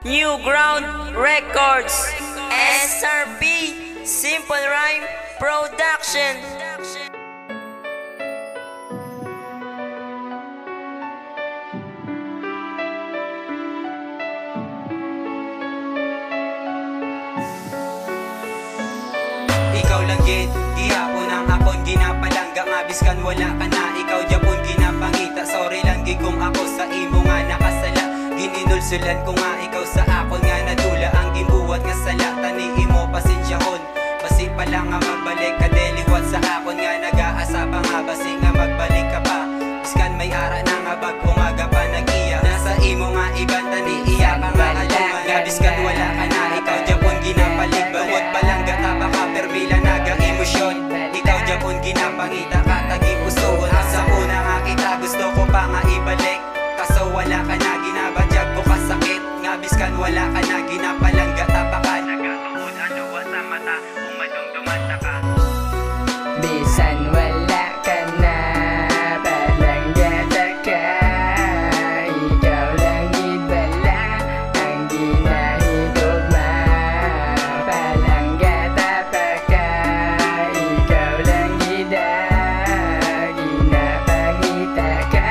New Ground Records, SRP, Simple Rhyme Production. Ikaw lang gid, gihapon ang akon ginapalangga, mabiskan wala ka na, ikaw Japon ginapangita. Sorry lang gid kung ako sa imo nga nakasala, gininulsulan ko nga ikaw sa akon nga nadula. Ang gimbuwat nga sala, tani imo pasensyahon, basi pa lang nga magbalik ka deliwat sa akon nga nag-aasa pa nga, basi nga magbalik ka pa. Biskan may ara na nga bag umaga pa nag-iya, nasa imo nga iban tani iya ka nga alungan, nga biskan wala ka na, ikaw Japon ginapalig. Bawat palangga taba ka permila naga emosyon, ikaw Japon ginapangita ka tagi pusoon. Sa una nga kita gusto ko pa nga ibalik, kaso wala ka na, ginabadyag ko kasakit. Nga biskan wala ka na, ginapalangga taba ka, nagatuod aluwa sa mata, umadungdumanta ka. Bisan wala ka na, palangga ka, ikaw lang ibala ang ginahigugma. Palangga pa ka, ikaw lang gida, ginapangita ka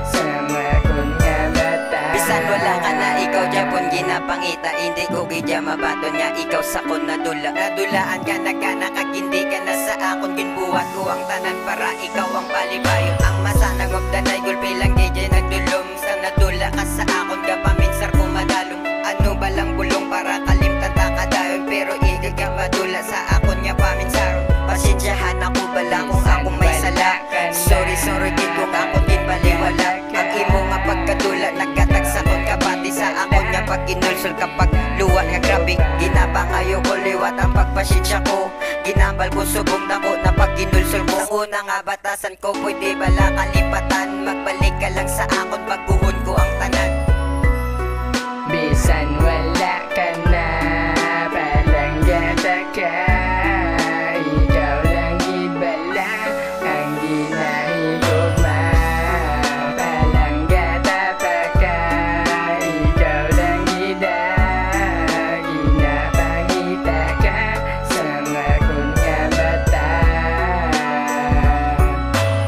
sa makon nga mata. Bisan wala ka na, ikaw Japon ginapangita, hindi ko gidya mabaton nga ikaw sa kon nadula. Nadulaan ka na kag hindi ka na sa akon, ginbuhat ko ang tanan para ikaw ang palibayon. Ang masanag magdanay gulpi lang gidya nagdulong, sa nadula ka sa akon kapaminsar ko madalong. Ano balang bulong para kalimtan ta kadayon, pero hindi ka madula sa akon nga paminsaron. Pasensyahan ako bala kung akong may sala, sorry gid kung akon ginbaliwala. Ang imo nga pagkadula nagkatag sa kon kapati sa akon nga pag-inulsol kapag luwa nga grabe. Ginabangayo ko liwat ang pagpasensya ko, ginambal ko subong dako na pag-inulsol ko. Sa una nga batasan ko pwede bala kalipatan, magbalik ka lang sa akon pagbuhon ko ang tanan. Bisan wala ka na, palangga ka, ikaw lang ibala ang ginahigugma. Palangga pa ka, ikaw lang gida, ginapangita ka sa makon nga mata.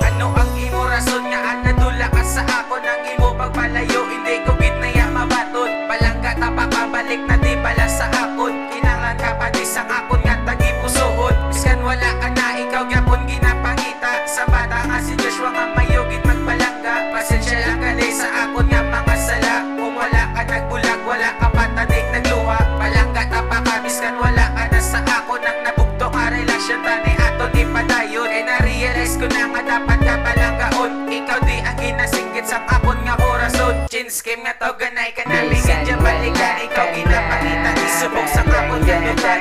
Ano ang imo rason nga nadula ka sa akon, ang imo pagpalayo hindi ko gitnaya mabaton. Palangga tapa ka balik na di pala sa akon, kinanglan ka pa di sa akon nga tagi pusoon. Biskan wala ka na, ikaw Japon ginapangita, sa bata nga si Joshua nga mayugit magpalangga. Pasensya lang ka di sa akon nga mga sala, kung wala ka nagbulag wala ka patanig nagluha. Palangga tapa ka, biskan wala ka na sa akon, ang nabugto nga relasyon tani aton ipadayon. E na-realize ko na nga dapat ka palanggaon, ikaw di ang ginasinggit sa akon nga orason. Chin scheme nga to ganay ka na, ligid dyan balikan, ikaw ginapangita, isubok sa akon nga lugar.